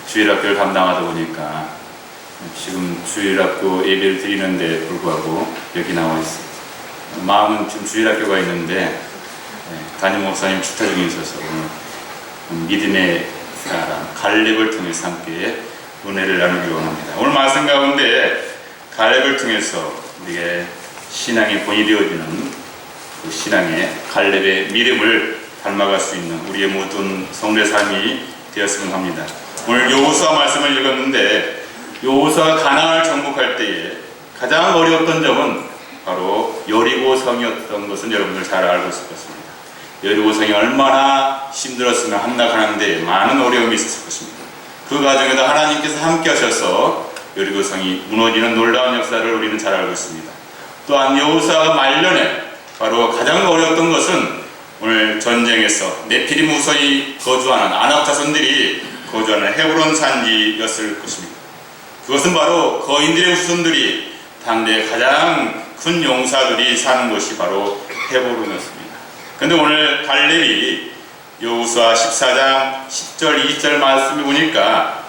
주일학교를 담당하다 보니까 지금 주일학교 예배를 드리는데 불구하고 여기 나와 있습니다. 마음은 지금 주일학교가 있는데 담임 목사님 축사 중에 있어서 오늘 믿음의 사람 갈렙을 통해서 함께 은혜를 나누기로 합니다. 오늘 말씀 가운데 갈렙을 통해서 우리의 신앙의 본이 되어지는 그 신앙의 갈렙의 믿음을 닮아갈 수 있는 우리의 모든 성도의 삶이 되었으면 합니다. 오늘 여호수아 말씀을 읽었는데 여호수아가 가나안을 정복할 때에 가장 어려웠던 점은 바로 여리고성이었던 것은 여러분들 잘 알고 있을 것입니다. 여리고성이 얼마나 힘들었으면 함락하는데 많은 어려움이 있었을 것입니다. 그 과정에도 하나님께서 함께 하셔서 여리고성이 무너지는 놀라운 역사를 우리는 잘 알고 있습니다. 또한 여호수아가 말년에 바로 가장 어려웠던 것은 오늘 전쟁에서 네피림 후손이 거주하는 아낙 자손들이 거주하는 헤브론 산지였을 것입니다. 그것은 바로 거인들의 후손들이 당대 가장 큰 용사들이 사는 곳이 바로 헤브론이었습니다. 그런데 오늘 갈렙이 여호수아 14장 10절 20절 말씀을 보니까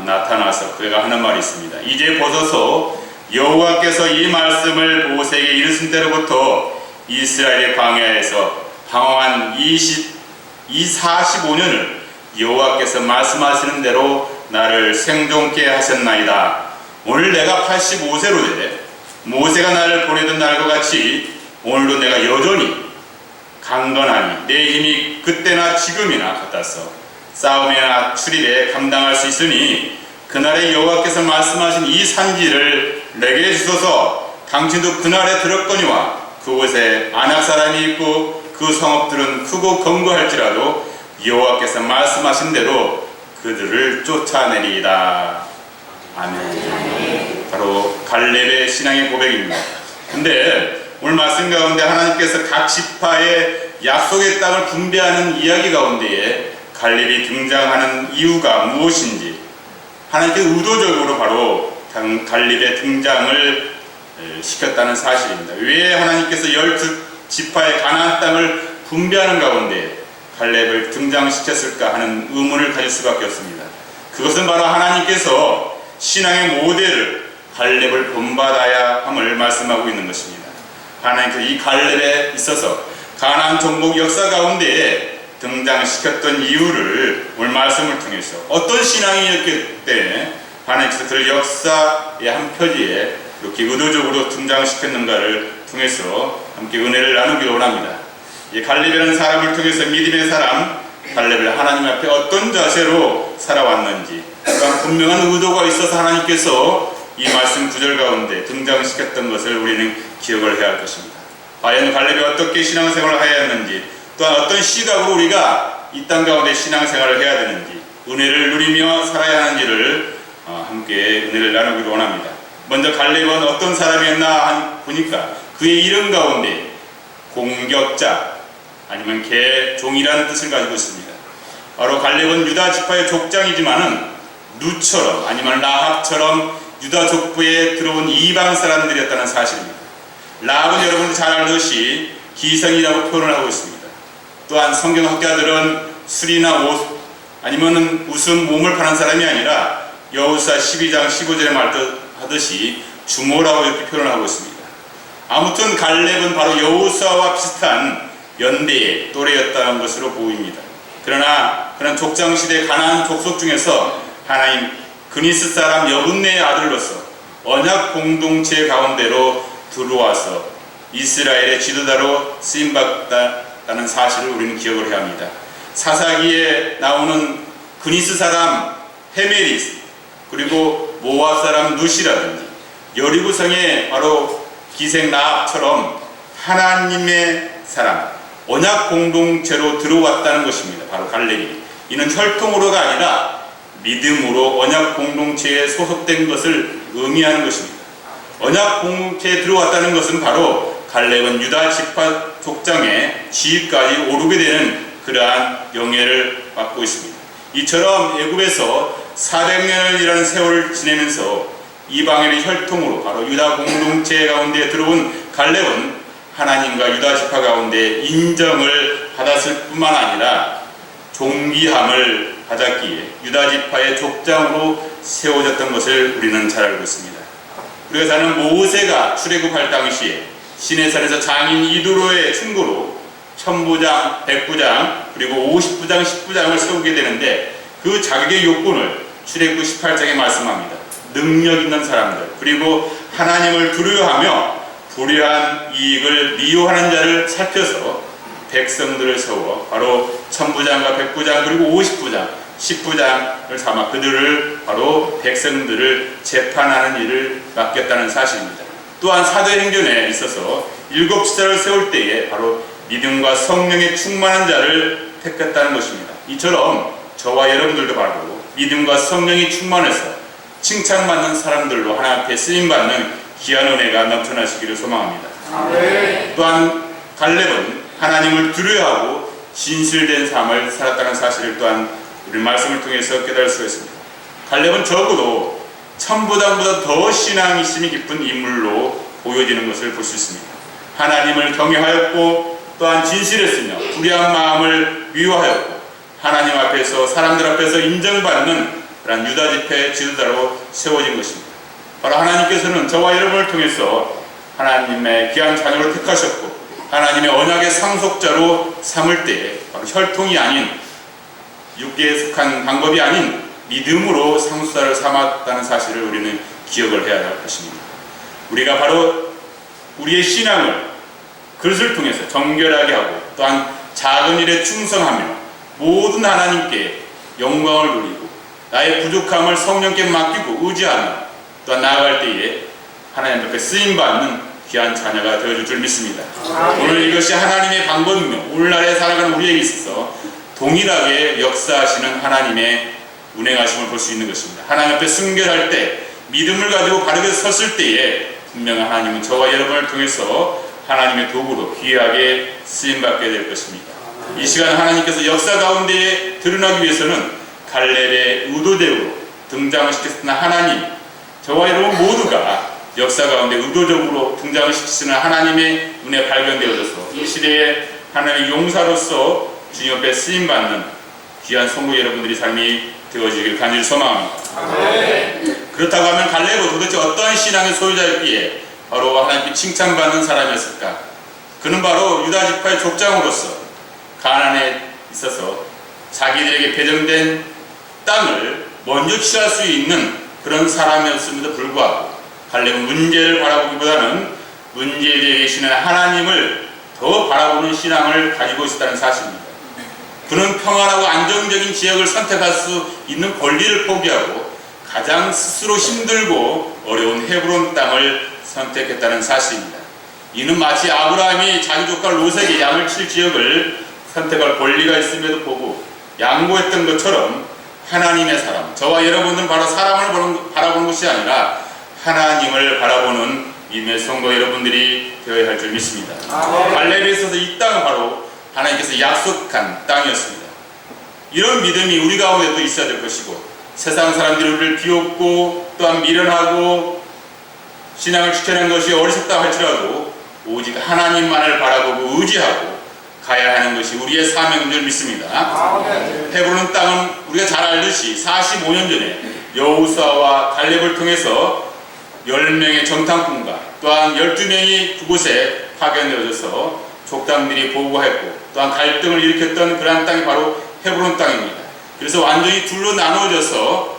나타나서 그가 하는 말이 있습니다. 이제 보소서 여호와께서 이 말씀을 모세에게 이르신 때로부터 이스라엘의 광야에서 방황한 이 45년을 여호와께서 말씀하시는 대로 나를 생존케 하셨나이다. 오늘 내가 85세로 돼 모세가 나를 보내던 날과 같이 오늘도 내가 여전히 강건하니 내 힘이 그때나 지금이나 같아서 싸움이나 출입에 감당할 수 있으니 그날에 여호와께서 말씀하신 이 산지를 내게 주소서. 당신도 그날에 들었거니와 그곳에 아낙 사람이 있고 그 성읍들은 크고 견고할지라도 여호와께서 말씀하신 대로 그들을 쫓아내리이다. 아멘. 바로 갈렙의 신앙의 고백입니다. 근데 오늘 말씀 가운데 하나님께서 각 지파의 약속의 땅을 분배하는 이야기 가운데에 갈렙이 등장하는 이유가 무엇인지 하나님께서 의도적으로 바로 갈렙의 등장을 시켰다는 사실입니다. 왜 하나님께서 12지파의 가나안 땅을 분배하는 가운데 갈렙을 등장시켰을까 하는 의문을 가질 수밖에 없습니다. 그것은 바로 하나님께서 신앙의 모델을 갈렙을 본받아야 함을 말씀하고 있는 것입니다. 하나님께서 이 갈렙에 있어서 가나안 정복 역사 가운데에 등장시켰던 이유를 오늘 말씀을 통해서 어떤 신앙이었기 때문에 하나님께서 그를 역사의 한 표지에 이렇게 의도적으로 등장시켰는가를 통해서 함께 은혜를 나누기를 원합니다. 이 갈렙이라는 사람을 통해서 믿음의 사람 갈렙을 하나님 앞에 어떤 자세로 살아왔는지 그러니까 분명한 의도가 있어서 하나님께서 이 말씀 구절 가운데 등장시켰던 것을 우리는 기억을 해야 할 것입니다. 과연 갈렙이 어떻게 신앙생활을 해야 했는지 또한 어떤 시각으로 우리가 이 땅 가운데 신앙생활을 해야 되는지 은혜를 누리며 살아야 하는지를 함께 은혜를 나누기로 원합니다. 먼저 갈렙은 어떤 사람이었나 보니까 그의 이름 가운데 공격자 아니면 개종이라는 뜻을 가지고 있습니다. 바로 갈렙은 유다 지파의 족장이지만은 누처럼 아니면 라합처럼 유다 족부에 들어온 이방 사람들이었다는 사실입니다. 라합은 여러분들 잘 알듯이 기생이라고 표현을 하고 있습니다. 또한 성경학자들은 술이나 옷 아니면 웃음 몸을 파는 사람이 아니라 여호수아 12장 15절에 말하듯이 주모라고 이렇게 표현을 하고 있습니다. 아무튼 갈렙은 바로 여호수아와 비슷한 연대의 또래였다는 것으로 보입니다. 그러나 그런 족장시대 가나안 족속 중에서 하나님 그니스 사람 여분네의 아들로서 언약 공동체 가운데로 들어와서 이스라엘의 지도자로 쓰임받았다는 사실을 우리는 기억을 해야 합니다. 사사기에 나오는 그니스 사람 헤메리스 그리고 모압 사람 누시라든지 여리고성의 바로 기생 라합처럼 하나님의 사람 언약 공동체로 들어왔다는 것입니다. 바로 갈렙이 이는 혈통으로가 아니라 믿음으로 언약 공동체에 소속된 것을 의미하는 것입니다. 언약 공동체에 들어왔다는 것은 바로 갈렙은 유다 지파 족장의 지위까지 오르게 되는 그러한 영예를 받고 있습니다. 이처럼 애굽에서 400년이라는 세월을 지내면서 이방인의 혈통으로 바로 유다 공동체 가운데 들어온 갈렙은 하나님과 유다 지파 가운데 인정을 받았을 뿐만 아니라 존귀함을 받았기에 유다 지파의 족장으로 세워졌던 것을 우리는 잘 알고 있습니다. 우리가 사는 모세가 출애굽할 당시에 시내산에서 장인 이두로의 충고로 천부장, 백부장, 그리고 50부장, 10부장을 세우게 되는데 그 자격의 요건을 출애굽 18장에 말씀합니다. 능력 있는 사람들, 그리고 하나님을 두려워하며 불의한 이익을 미워하는 자를 살펴서 백성들을 세워 바로 천부장과 백부장 그리고 50부장, 10부장을 삼아 그들을 바로 백성들을 재판하는 일을 맡겼다는 사실입니다. 또한 사도행전에 있어서 7지파를 세울 때에 바로 믿음과 성령에 충만한 자를 택했다는 것입니다. 이처럼 저와 여러분들도 바로 믿음과 성령이 충만해서 칭찬받는 사람들로 하나님 앞에 쓰임받는 귀한 은혜가 넘쳐나시기를 소망합니다. 또한 갈렙은 하나님을 두려워하고 진실된 삶을 살았다는 사실을 또한 우리 말씀을 통해서 깨달을 수가 있습니다. 갈렙은 적어도 천부장보다 더 신앙심이 깊은 인물로 보여지는 것을 볼 수 있습니다. 하나님을 경외하였고 또한 진실했으며 불의한 마음을 미워하였고 하나님 앞에서 사람들 앞에서 인정받는 그런 유다 지파의 지도자로 세워진 것입니다. 바로 하나님께서는 저와 여러분을 통해서 하나님의 귀한 자녀로 택하셨고 하나님의 언약의 상속자로 삼을 때에 바로 혈통이 아닌 육계에 속한 방법이 아닌 믿음으로 상속자를 삼았다는 사실을 우리는 기억을 해야 할 것입니다. 우리가 바로 우리의 신앙을 그것을 통해서 정결하게 하고 또한 작은 일에 충성하며 모든 하나님께 영광을 돌리고 나의 부족함을 성령께 맡기고 의지하며 또한 나아갈 때에 하나님 앞에 쓰임받는 귀한 자녀가 되어줄 줄 믿습니다. 오늘 이것이 하나님의 방법이며 오늘날에 살아가는 우리에게 있어서 동일하게 역사하시는 하나님의 운행하심을 볼 수 있는 것입니다. 하나님 앞에 순결할 때 믿음을 가지고 바르게 섰을 때에 분명 하나님은 저와 여러분을 통해서 하나님의 도구로 귀하게 쓰임받게 될 것입니다. 이 시간 하나님께서 역사 가운데 드러나기 위해서는 갈렙의 의도대로 등장을 시켰으나 하나님, 저와 여러분 모두가 역사 가운데 의도적으로 등장을 시키시는 하나님의 눈에 발견되어져서 이 시대에 하나님의 용사로서 주님 앞에 쓰임받는 귀한 성도 여러분들이 삶이 되어지길 간절히 소망합니다. 그렇다고 하면 갈렙은 도대체 어떠한 신앙의 소유자였기에 바로 하나님께 칭찬받는 사람이었을까? 그는 바로 유다 지파의 족장으로서 가나안에 있어서 자기들에게 배정된 땅을 먼저 취할 수 있는 그런 사람이었음에도 불구하고 갈렙은 문제를 바라보기보다는 문제에 대해 계시는 하나님을 더 바라보는 신앙을 가지고 있었다는 사실입니다. 그는 평안하고 안정적인 지역을 선택할 수 있는 권리를 포기하고 가장 스스로 힘들고 어려운 헤브론 땅을 선택했다는 사실입니다. 이는 마치 아브라함이 자기 조카 롯에게 양을 칠 지역을 선택할 권리가 있음에도 보고 양보했던 것처럼 하나님의 사람, 저와 여러분은 바로 사람을 바라보는 것이 아니라 하나님을 바라보는 믿음의 성도 여러분들이 되어야 할 줄 믿습니다. 갈렙에 있어서 이 땅은 바로 하나님께서 약속한 땅이었습니다. 이런 믿음이 우리 가운데도 있어야 될 것이고 세상 사람들이 우리를 비웃고 또한 미련하고 신앙을 지켜낸 것이 어리석다 할지라도 오직 하나님만을 바라보고 의지하고 가야 하는 것이 우리의 사명인 줄 믿습니다. 헤브론 땅은 우리가 잘 알듯이 45년 전에 여호수아와 갈렙을 통해서 10명의 정탐꾼과 또한 12명이 그곳에 파견되어져서 족장들이 보고했고 또한 갈등을 일으켰던 그러한 땅이 바로 헤브론 땅입니다. 그래서 완전히 둘로 나누어져서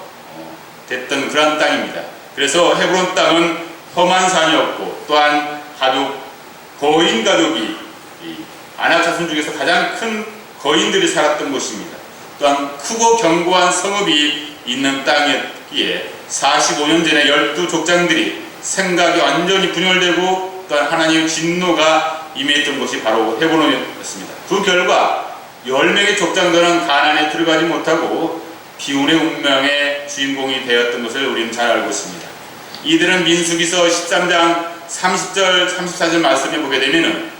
됐던 그러한 땅입니다. 그래서 헤브론 땅은 험한 산이었고 또한 거인 가족이 아낙 자손 중에서 가장 큰 거인들이 살았던 곳입니다. 또한 크고 견고한 성읍이 있는 땅이었기에 45년 전에 12족장들이 생각이 완전히 분열되고 또한 하나님의 진노가 임했던 곳이 바로 헤브론이었습니다. 그 결과 10명의 족장들은 가나안에 들어가지 못하고 비운의 운명의 주인공이 되었던 것을 우리는 잘 알고 있습니다. 이들은 민수기서 13장 30절 34절 말씀에 보게 되면은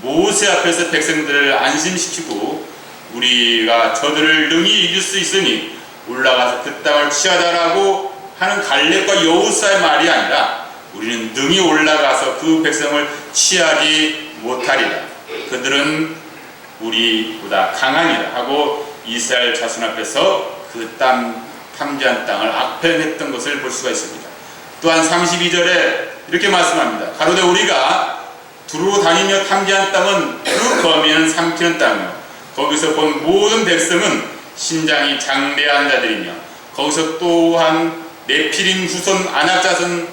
모세 앞에서 백성들을 안심시키고 우리가 저들을 능히 이길 수 있으니 올라가서 그 땅을 취하자라고 하는 갈렙과 여호수아의 말이 아니라 우리는 능히 올라가서 그 백성을 취하지 못하리라. 그들은 우리보다 강하니라 하고 이스라엘 자손 앞에서 그 탐지한 땅을 악평했던 것을 볼 수가 있습니다. 또한 32절에 이렇게 말씀합니다. 가로되 우리가 두루 다니며 탐지한 땅은 그 거미는 삼키는 땅이요 거기서 본 모든 백성은 신장이 장대한 자들이며 거기서 또한 네피림 후손 아낙 자손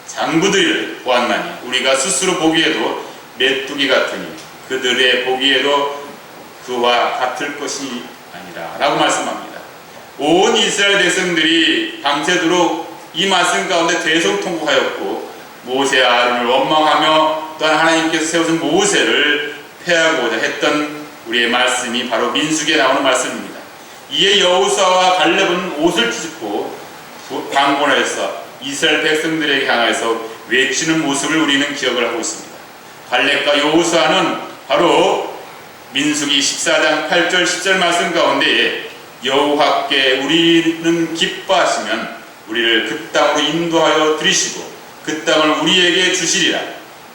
장부들을 보았나니 우리가 스스로 보기에도 메뚜기 같으니 그들의 보기에도 그와 같을 것이 아니라 라고 말씀합니다. 온 이스라엘 백성들이 밤새도록 이 말씀 가운데 대성통곡하였고 모세와 아론을 원망하며 또한 하나님께서 세우신 모세를 패하고자 했던 우리의 말씀이 바로 민수기에 나오는 말씀입니다. 이에 여호수아와 갈렙은 옷을 찢고 방언하여서 이스라엘 백성들에게 향하여서 외치는 모습을 우리는 기억을 하고 있습니다. 갈렙과 여호수아는 바로 민수기 14장 8절 10절 말씀 가운데 여호와께 우리는 기뻐하시면 우리를 그 땅으로 인도하여 들이시고 그 땅을 우리에게 주시리라.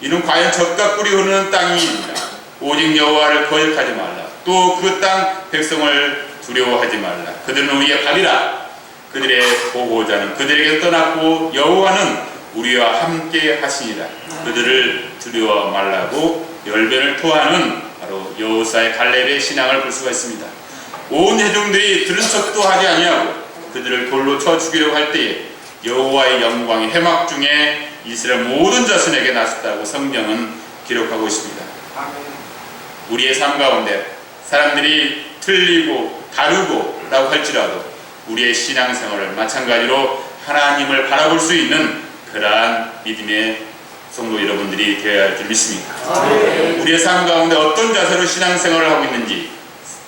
이는 과연 젖과 꿀이 흐르는 땅이니라. 오직 여호와를 거역하지 말라. 또 그 땅 백성을 두려워하지 말라. 그들은 우리의 밥이라. 그들의 보호자는 그들에게 떠났고 여호와는 우리와 함께 하시니라. 그들을 두려워 말라고 열변을 토하는 바로 여호수아의 갈렙의 신앙을 볼 수가 있습니다. 온 회중들이 들은 척도 하지 아니하고 그들을 돌로 쳐 죽이려고 할 때에 여호와의 영광이 해막 중에 이스라엘 모든 자손에게 나섰다고 성경은 기록하고 있습니다. 우리의 삶 가운데 사람들이 틀리고 다르고 라고 할지라도 우리의 신앙생활을 마찬가지로 하나님을 바라볼 수 있는 그러한 믿음의 성도 여러분들이 되어야 할 줄 믿습니다. 우리의 삶 가운데 어떤 자세로 신앙생활을 하고 있는지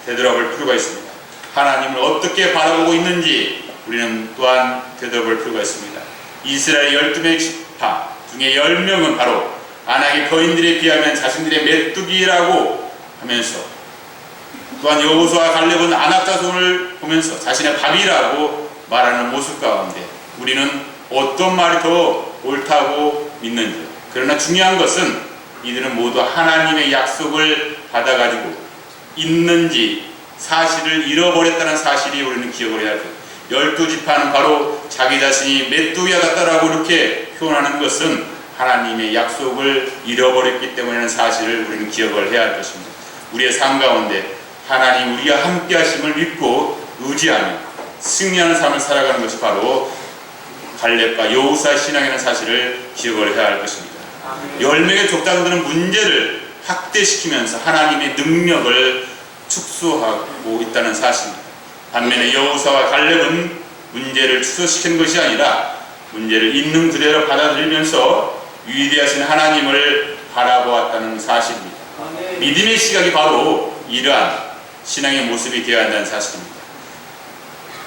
되돌아볼 필요가 있습니다. 하나님을 어떻게 바라보고 있는지 우리는 또한 되돌아볼 필요가 있습니다. 이스라엘 12명의 지파 중에 10명은 바로 아낙의 거인들에 비하면 자신들의 메뚜기라고 하면서 또한 여호수아와 갈렙은 아낙 자손을 보면서 자신의 밥이라고 말하는 모습 가운데 우리는 어떤 말이 더 옳다고 믿는지, 그러나 중요한 것은 이들은 모두 하나님의 약속을 받아가지고 있는지 사실을 잃어버렸다는 사실이 우리는 기억을 해야 돼요. 12지파는 바로 자기 자신이 메뚜기와 같다라고 이렇게 표현하는 것은 하나님의 약속을 잃어버렸기 때문이라는 사실을 우리는 기억을 해야 할 것입니다. 우리의 삶 가운데 하나님 우리와 함께 하심을 믿고 의지하며 승리하는 삶을 살아가는 것이 바로 갈렙과 여호수아의 신앙이라는 사실을 기억을 해야 할 것입니다. 10명의 족장들은 문제를 확대시키면서 하나님의 능력을 축소하고 있다는 사실입니다. 반면에 여호수아와 갈렙은 문제를 축소시키는 것이 아니라 문제를 있는 그대로 받아들이면서 위대하신 하나님을 바라보았다는 사실입니다. 믿음의 시각이 바로 이러한 신앙의 모습이 되어야 한다는 사실입니다.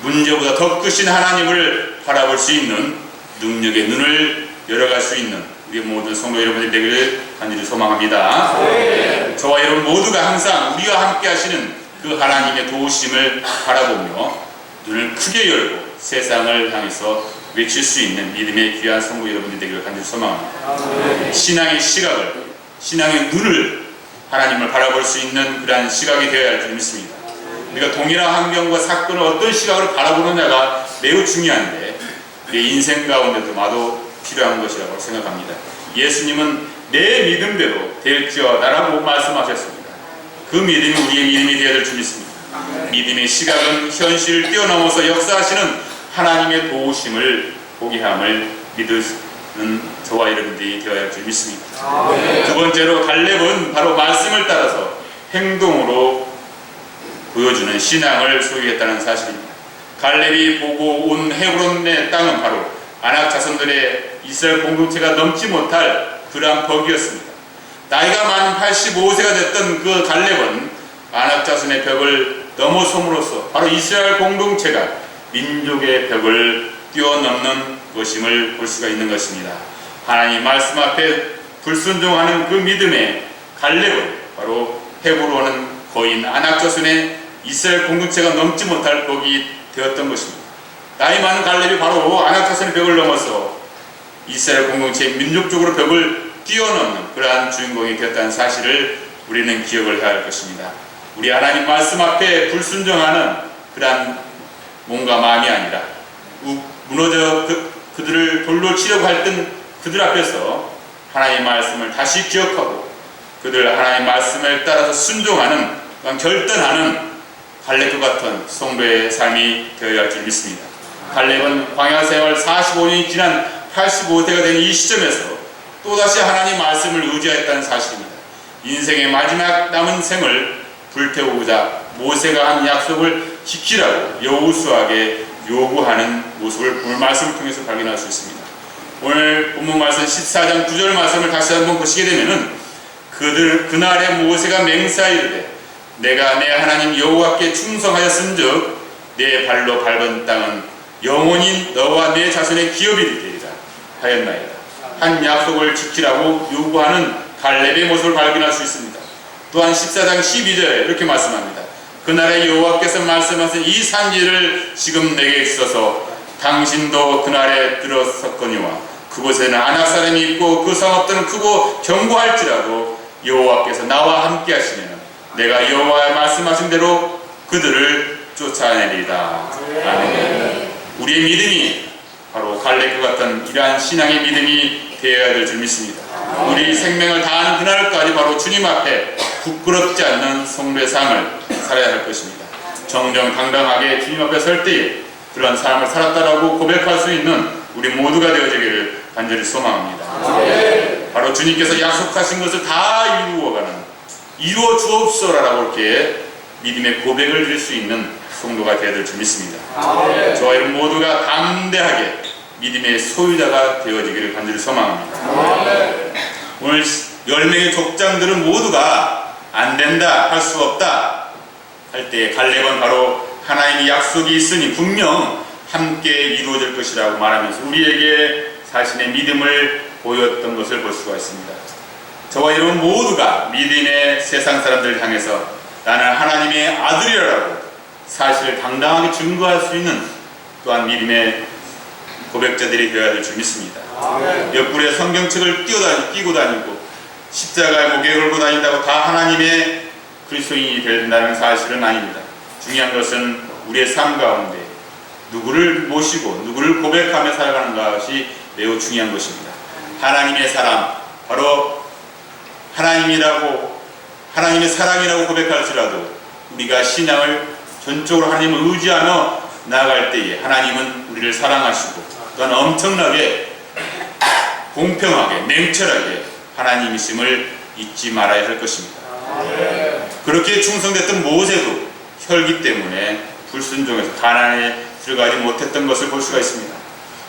문제보다 더 크신 하나님을 바라볼 수 있는 능력의 눈을 열어갈 수 있는 우리 모든 성도 여러분들이 되기를 간절히 소망합니다. 저와 여러분 모두가 항상 우리와 함께 하시는 그 하나님의 도우심을 바라보며 눈을 크게 열고 세상을 향해서 외칠 수 있는 믿음의 귀한 성도 여러분들이 되기를 간절히 소망합니다. 신앙의 시각을, 신앙의 눈을 하나님을 바라볼 수 있는 그러한 시각이 되어야 할 줄 믿습니다. 우리가 동일한 환경과 사건을 어떤 시각으로 바라보느냐가 매우 중요한데 우리의 인생 가운데도 마도 필요한 것이라고 생각합니다. 예수님은 내 믿음대로 될지어다라고 말씀하셨습니다. 그 믿음이 우리의 믿음이 되어야 될 줄 믿습니다. 믿음의 시각은 현실을 뛰어넘어서 역사하시는 하나님의 도우심을 보게 함을 믿는 저와 여러분들이 되어야 할 줄 믿습니다. 두 번째로 갈렙은 바로 말씀을 따라서 행동으로 보여주는 신앙을 소유했다는 사실입니다. 갈렙이 보고 온 헤브론의 땅은 바로 아낙 자손들의 이스라엘 공동체가 넘지 못할 그러한 벽이었습니다. 나이가 많은 85세가 됐던 그 갈렙은 아낙 자손의 벽을 넘어섬으로써 바로 이스라엘 공동체가 민족의 벽을 뛰어넘는 것임을 볼 수가 있는 것입니다. 하나님 말씀 앞에 불순종하는 그 믿음의 갈렙은 바로 헤브론은 거인 아낙 자손의 이스라엘 공동체가 넘지 못할 벽이 되었던 것입니다. 나이 많은 갈렙이 바로 아낙 자손의 벽을 넘어서 이스라엘 공동체의 민족적으로 벽을 뛰어넘는 그러한 주인공이 되었다는 사실을 우리는 기억을 해야 할 것입니다. 우리 하나님 말씀 앞에 불순종하는 그러한 몸과 마음이 아니라 무너져 그들을 돌로 치려고 했던 그들 앞에서 하나님의 말씀을 다시 기억하고 그들 하나님의 말씀을 따라서 순종하는, 결단하는 갈렙과 같은 성도의 삶이 되어야 할 줄 믿습니다. 갈렙은 광야 생활 45년이 지난 85세가 된 이 시점에서 또다시 하나님 말씀을 의지하였다는 사실입니다. 인생의 마지막 남은 생을 불태우고자 모세가 한 약속을 지키라고 여호수아에게 요구하는 모습을 오늘 말씀을 통해서 발견할 수 있습니다. 오늘 본문 말씀 14장 9절 말씀을 다시 한번 보시게 되면은 그날에 모세가 맹세하이르되 내가 내 하나님 여호와께 충성하였은즉 내 발로 밟은 땅은 영원히 너와 내 자손의 기업이 되리라 하였나이다. 한 약속을 지키라고 요구하는 갈렙의 모습을 발견할 수 있습니다. 또한 14장 12절에 이렇게 말씀합니다. 그날에 여호와께서 말씀하신 이 산지를 지금 내게 주소서. 당신도 그날에 들었었거니와 그곳에는 아낙 사람이 있고 그 성읍들은 크고 견고할지라도 여호와께서 나와 함께 하시면 내가 여호와의 말씀하신 대로 그들을 쫓아내리다. 아멘. 우리의 믿음이 바로 갈렙과 같은 이러한 신앙의 믿음이 되어야 될 줄 믿습니다. 우리 생명을 다하는 그날까지 바로 주님 앞에 부끄럽지 않는 성도의 삶을 살아야 할 것입니다. 정정당당하게 주님 앞에 설 때에 그런 삶을 살았다라고 고백할 수 있는 우리 모두가 되어지기를 간절히 소망합니다. 바로 주님께서 약속하신 것을 다 이루어 주옵소서라고 이렇게 믿음의 고백을 드릴 수 있는 성도가 되어야 될 줄 믿습니다. 저와 여러분 모두가 담대하게 믿음의 소유자가 되어지기를 간절히 소망합니다. 오늘 10명의 족장들은 모두가 안 된다, 할 수 없다 할 때 갈렙은 바로 하나님의 약속이 있으니 분명 함께 이루어질 것이라고 말하면서 우리에게 자신의 믿음을 보였던 것을 볼 수가 있습니다. 저와 여러분 모두가 믿음의 세상 사람들을 향해서 나는 하나님의 아들이라고 사실을 당당하게 증거할 수 있는 또한 믿음의 고백자들이 되어야 될 줄 믿습니다. 옆구리에 성경책을 끼고 다니고 십자가에 목에 걸고 다닌다고 다 하나님의 그리스도인이 된다는 사실은 아닙니다. 중요한 것은 우리의 삶 가운데 누구를 모시고 누구를 고백하며 살아가는 것이 매우 중요한 것입니다. 하나님의 사람, 바로 하나님의 사랑이라고 고백할지라도 우리가 신앙을 전적으로 하나님을 의지하며 나아갈 때에 하나님은 우리를 사랑하시고 또한 엄청나게 공평하게 냉철하게 하나님이심을 잊지 말아야 할 것입니다. 그렇게 충성됐던 모세도 혈기 때문에 불순종해서 가나안에 들어가지 못했던 것을 볼 수가 있습니다.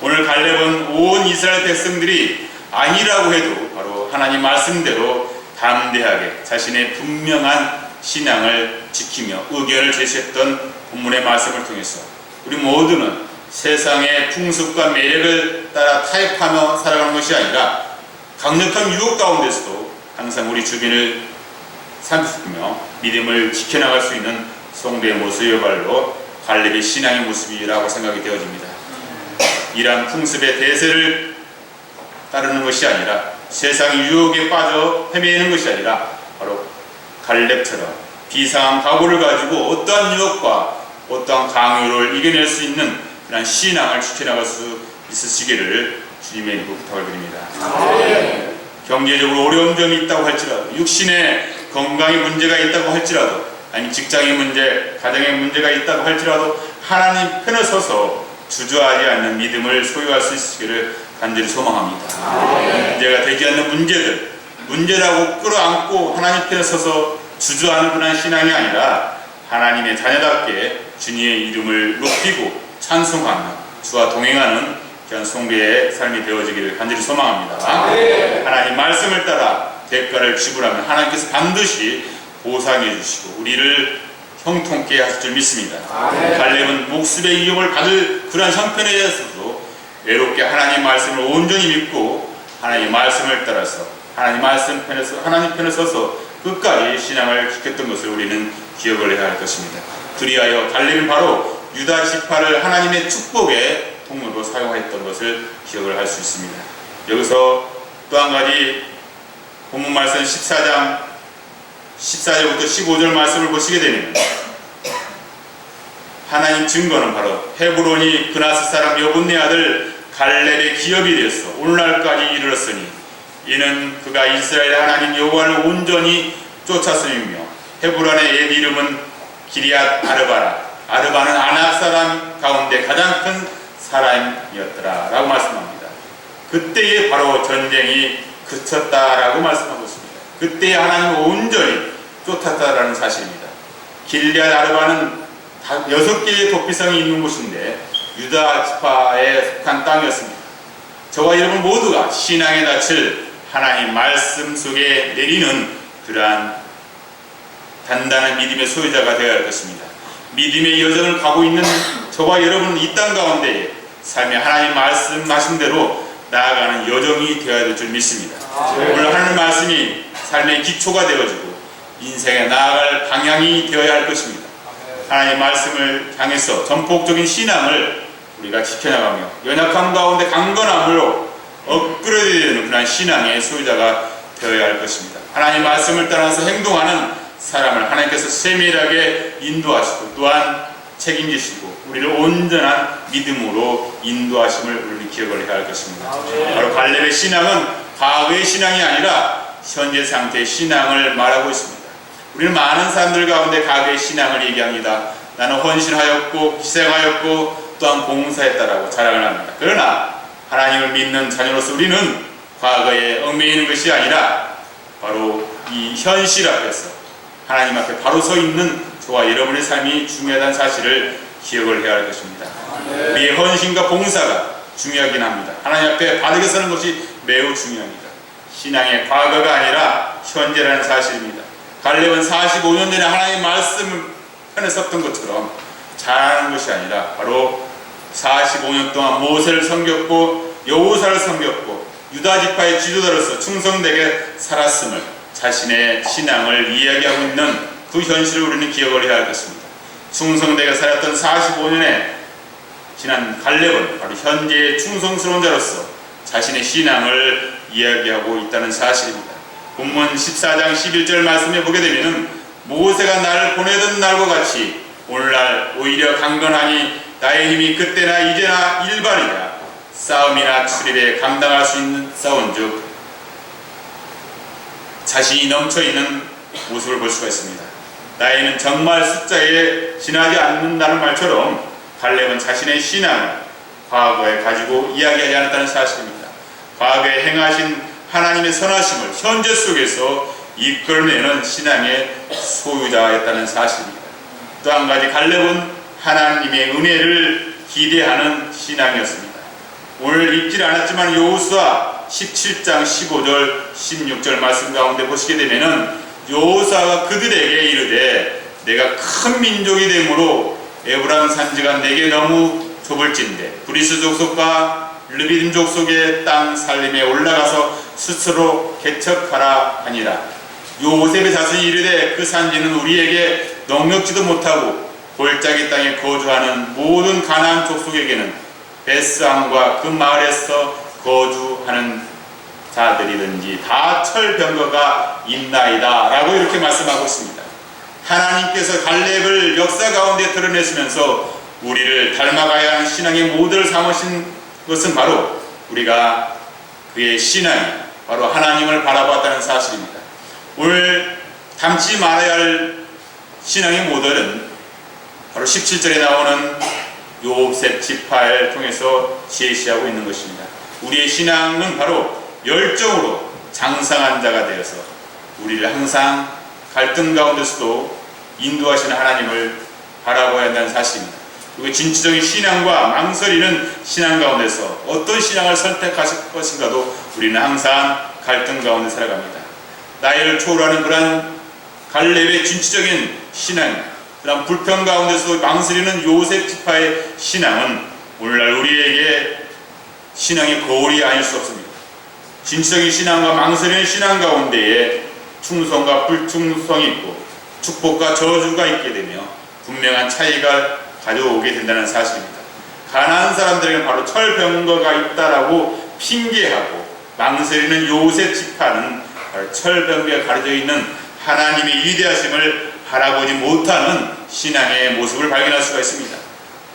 오늘 갈렙은 온 이스라엘 백성들이 아니라고 해도 바로 하나님 말씀대로 담대하게 자신의 분명한 신앙을 지키며 의견을 제시했던 본문의 말씀을 통해서 우리 모두는 세상의 풍습과 매력을 따라 타협하며 살아가는 것이 아니라 강력한 유혹 가운데서도 항상 우리 주변을 살피며 믿음을 지켜나갈 수 있는 성도의 모습이야말로 갈렙의 신앙의 모습이라고 생각이 되어집니다. 이러한 풍습의 대세를 따르는 것이 아니라 세상 유혹에 빠져 헤매는 것이 아니라 바로 갈렙처럼 비상한 각오를 가지고 어떠한 유혹과 어떠한 강요를 이겨낼 수 있는 그런 신앙을 지켜나갈 수 있으시기를 주님의 이름으로 부탁을 드립니다. 경제적으로 어려운 점이 있다고 할지라도 육신의 건강에 문제가 있다고 할지라도 아니면 직장의 문제, 가정의 문제가 있다고 할지라도 하나님 편에 서서 주저하지 않는 믿음을 소유할 수 있으시기를 간절히 소망합니다. 문제가 되지 않는 문제들, 문제라고 끌어안고 하나님 편에 서서 주저하는 그런 신앙이 아니라 하나님의 자녀답게 주님의 이름을 높이고 찬송하며 주와 동행하는 그런 성도의 삶이 되어지기를 간절히 소망합니다. 하나님 말씀을 따라 대가를 지불하면 하나님께서 반드시 보상해 주시고 우리를 형통케 하실 줄 믿습니다. 갈렙은 목숨의 위협을 받을 그러한 형편에 대해서도 외롭게 하나님 말씀을 온전히 믿고 하나님 말씀을 따라서 하나님 편에 서서 끝까지 신앙을 지켰던 것을 우리는 기억을 해야 할 것입니다. 그리하여 갈렙은 바로 유다 지파를 하나님의 축복의 통로로 사용했던 것을 기억을 할 수 있습니다. 여기서 또 한 가지 본문 말씀 14장 14절부터 15절 말씀을 보시게 되면 하나님 증거는 바로 헤브론이 그나스 사람 여분네 아들 갈렙의 기업이 되었어 오늘날까지 이르렀으니 이는 그가 이스라엘 하나님 여호와를 온전히 쫓았으며 헤브론의 옛 이름은 기리앗 아르바라 아르바는 아낙 사람 가운데 가장 큰 사람이었더라 라고 말씀합니다. 그때에 바로 전쟁이 그쳤다라고 말씀하고 있습니다. 그때에 하나님을 온전히 쫓았다라는 사실입니다. 길리앗 아르바는 6개의 도피성이 있는 곳인데 유다 지파에 속한 땅이었습니다. 저와 여러분 모두가 신앙의 낯을 하나님 말씀 속에 내리는 그러한 단단한 믿음의 소유자가 되어야 할 것입니다. 믿음의 여정을 가고 있는 저와 여러분은 이 땅 가운데 삶의 하나님 말씀하신 대로 나아가는 여정이 되어야 될 줄 믿습니다. 오늘 하는 말씀이 삶의 기초가 되어지고 인생에 나아갈 방향이 되어야 할 것입니다. 하나님 말씀을 향해서 전폭적인 신앙을 우리가 지켜나가며 연약함 가운데 강건함으로 업그레이드 되는 그런 신앙의 소유자가 되어야 할 것입니다. 하나님 말씀을 따라서 행동하는 사람을 하나님께서 세밀하게 인도하시고 또한 책임지시고 우리를 온전한 믿음으로 인도하심을 우리는 기억을 해야 할 것입니다. 바로 갈렙의 신앙은 과거의 신앙이 아니라 현재 상태의 신앙을 말하고 있습니다. 우리는 많은 사람들 가운데 과거의 신앙을 얘기합니다. 나는 헌신하였고 희생하였고 또한 봉사했다라고 자랑을 합니다. 그러나 하나님을 믿는 자녀로서 우리는 과거에 얽매이는 것이 아니라 바로 이 현실 앞에서 하나님 앞에 바로 서 있는 저와 여러분의 삶이 중요하다는 사실을 기억을 해야 할 것입니다. 우리의 헌신과 봉사가 중요하긴 합니다. 하나님 앞에 바르게 서는 것이 매우 중요합니다. 신앙의 과거가 아니라 현재라는 사실입니다. 갈렙은 45년 전에 하나님의 말씀 편에 섰던 것처럼 잘하는 것이 아니라 바로 45년 동안 모세를 섬겼고 여호사를 섬겼고 유다 지파의 지도자로서 충성되게 살았음을 자신의 신앙을 이야기하고 있는 그 현실을 우리는 기억을 해야 할 것입니다. 충성되게 살았던 45년에 지난 갈렙은 바로 현재의 충성스러운 자로서 자신의 신앙을 이야기하고 있다는 사실입니다. 본문 14장 11절 말씀에 보게 되면 모세가 나를 보내던 날과 같이 오늘날 오히려 강건하니 나의 힘이 그때나 이제나 일반이라 싸움이나 출입에 감당할 수 있는 싸운즉 자신이 넘쳐있는 모습을 볼 수가 있습니다. 나이는 정말 숫자에 지나지 않는다는 말처럼 갈렙은 자신의 신앙을 과거에 가지고 이야기하지 않았다는 사실입니다. 과거에 행하신 하나님의 선하심을 현재 속에서 이끌어내는 신앙의 소유자였다는 사실입니다. 또 한 가지 갈렙은 하나님의 은혜를 기대하는 신앙이었습니다. 오늘 읽지 않았지만 여호수아 17장 15절 16절 말씀 가운데 보시게 되면은 여호수아가 그들에게 이르되 내가 큰 민족이 되므로 에브라임 산지가 내게 너무 좁을진대 브리스 족속과 르비딤 족속의 땅 살림에 올라가서 스스로 개척하라 하니라. 요셉의 자손이 이르되 그 산지는 우리에게 넉넉지도 못하고 골짜기 땅에 거주하는 모든 가나안 족속에게는 베스함과 그 마을에서 거주하는 자들이든지 다 철병거가 있나이다 라고 이렇게 말씀하고 있습니다. 하나님께서 갈렙을 역사 가운데 드러내시면서 우리를 닮아가야 하는 신앙의 모델을 삼으신 것은 바로 우리가 그의 신앙이 바로 하나님을 바라봤다는 사실입니다. 오늘 닮지 말아야 할 신앙의 모델은 바로 17절에 나오는 요셉 지파를 통해서 제시하고 있는 것입니다. 우리의 신앙은 바로 열정으로 장성한 자가 되어서 우리를 항상 갈등 가운데서도 인도하시는 하나님을 바라봐야 한다는 사실입니다. 그리고 진취적인 신앙과 망설이는 신앙 가운데서 어떤 신앙을 선택하실 것인가도 우리는 항상 갈등 가운데 살아갑니다. 나이를 초월하는 그러한 갈렙의 진취적인 신앙, 그런 불평 가운데서 망설이는 요셉 지파의 신앙은 오늘날 우리에게 신앙의 거울이 아닐 수 없습니다. 진취적인 신앙과 망설이는 신앙 가운데에 충성과 불충성이 있고 축복과 저주가 있게 되며 분명한 차이가 가져오게 된다는 사실입니다. 가난한 사람들에게는 바로 철병거가 있다라고 핑계하고 망설이는 요셉 지파는 바로 철병거에 가려져 있는 하나님의 위대하심을 바라보지 못하는 신앙의 모습을 발견할 수가 있습니다.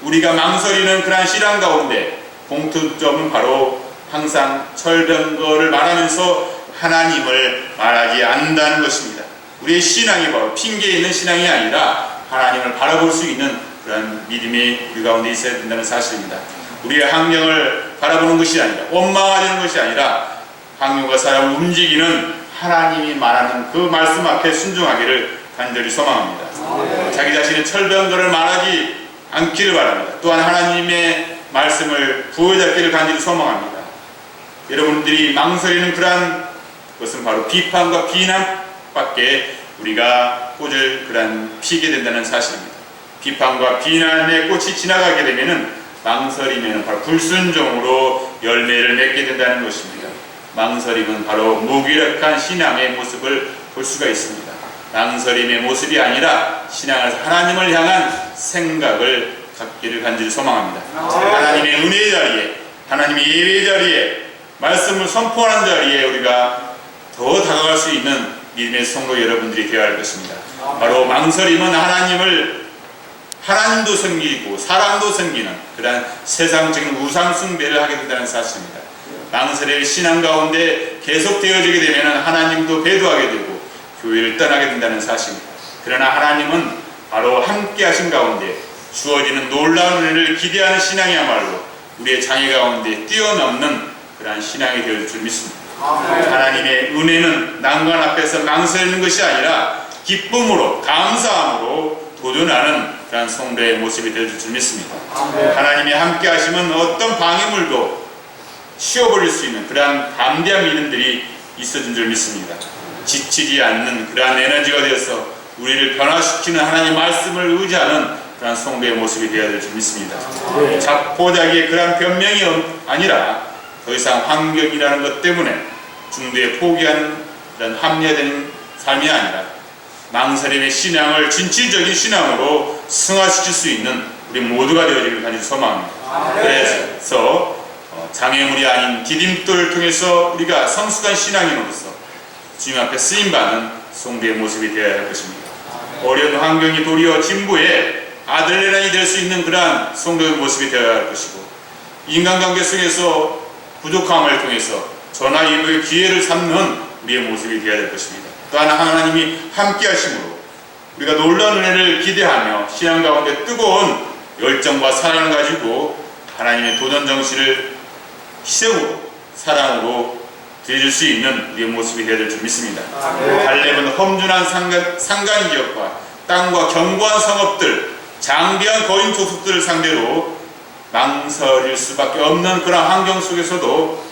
우리가 망설이는 그러한 신앙 가운데 공통점은 바로 항상 철병거를 말하면서 하나님을 말하지 않는다는 것입니다. 우리의 신앙이 바로 핑계 있는 신앙이 아니라 하나님을 바라볼 수 있는 그런 믿음이 우리 가운데 있어야 된다는 사실입니다. 우리의 환경을 바라보는 것이 아니라 원망하려는 것이 아니라 환경과 사람을 움직이는 하나님이 말하는 그 말씀 앞에 순종하기를 간절히 소망합니다. 자기 자신의 철병거를 말하지 않기를 바랍니다. 또한 하나님의 말씀을 부여잡기를 간절히 소망합니다. 여러분들이 망설이는 그러한 것은 바로 비판과 비난밖에 우리가 꽂을 그러한 피게 된다는 사실입니다. 비판과 비난의 꽃이 지나가게 되면은 망설이면 바로 불순종으로 열매를 맺게 된다는 것입니다. 망설임은 바로 무기력한 신앙의 모습을 볼 수가 있습니다. 망설임의 모습이 아니라 신앙에서 하나님을 향한 생각을 갖기를 간절히 소망합니다. 하나님의 은혜의 자리에, 하나님의 예배의 자리에, 말씀을 선포하는 자리에 우리가 더 다가갈 수 있는 믿음의 성도 여러분들이 되어야 할 것입니다. 바로 망설임은 하나님도 섬기고 사람도 섬기는 그러한 세상적인 우상 숭배를 하게 된다는 사실입니다. 망설임의 신앙 가운데 계속되어지게 되면 하나님도 배도하게 되고 교회를 떠나게 된다는 사실입니다. 그러나 하나님은 바로 함께 하신 가운데 주어지는 놀라운 은혜를 기대하는 신앙이야말로 우리의 장애 가운데 뛰어넘는 그러한 신앙이 되어질 줄 믿습니다. 하나님의 은혜는 난관 앞에서 망설이는 것이 아니라 기쁨으로 감사함으로 도전하는 그러한 성도의 모습이 되어질 줄 믿습니다. 하나님이 함께 하시면 어떤 방해물도 치워버릴 수 있는 그러한 담대한 믿음들이 있어진 줄 믿습니다. 지치지 않는 그러한 에너지가 되어서 우리를 변화시키는 하나님의 말씀을 의지하는 그러한 성도의 모습이 되어야 될 줄 믿습니다. 자포자기의 그러한 변명이 아니라 더 이상 환경이라는 것 때문에 중도에 포기하는 그런 합리화되는 삶이 아니라 망설임의 신앙을 진취적인 신앙으로 승화시킬 수 있는 우리 모두가 되어지기를 간절히 소망합니다. 그래서 장애물이 아닌 디딤돌을 통해서 우리가 성숙한 신앙인으로서 주님 앞에 쓰임받는 성도의 모습이 되어야 할 것입니다. 어려운 환경이 도리어 진보의 아들레란이 될 수 있는 그러한 성도의 모습이 되어야 할 것이고 인간관계 속에서 부족함을 통해서 전화위로의 기회를 삼는 우리의 모습이 되어야 될 것입니다. 또한 하나님이 함께 하심으로 우리가 놀라운 은혜를 기대하며 신앙 가운데 뜨거운 열정과 사랑을 가지고 하나님의 도전 정신을 희생으로 사랑으로 드릴 수 있는 우리의 모습이 되어야 될 줄 믿습니다. 갈렙은 험준한 산간 지역과 땅과 견고한 성읍들, 장대한 거인 토속들을 상대로 망설일 수밖에 없는 그런 환경 속에서도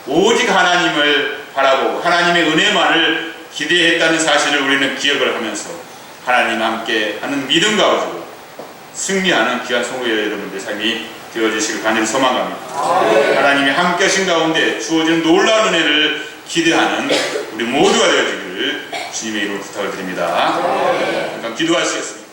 오직 하나님을 바라보고 하나님의 은혜만을 기대했다는 사실을 우리는 기억을 하면서 하나님 함께 하는 믿음 가지고 승리하는 귀한 성도 여러분들의 삶이 되어지시길 간절히 소망합니다. 하나님이 함께 하신 가운데 주어진 놀라운 은혜를 기대하는 우리 모두가 되어지기를 주님의 이름으로 부탁을 드립니다. 잠깐 기도하시겠습니다.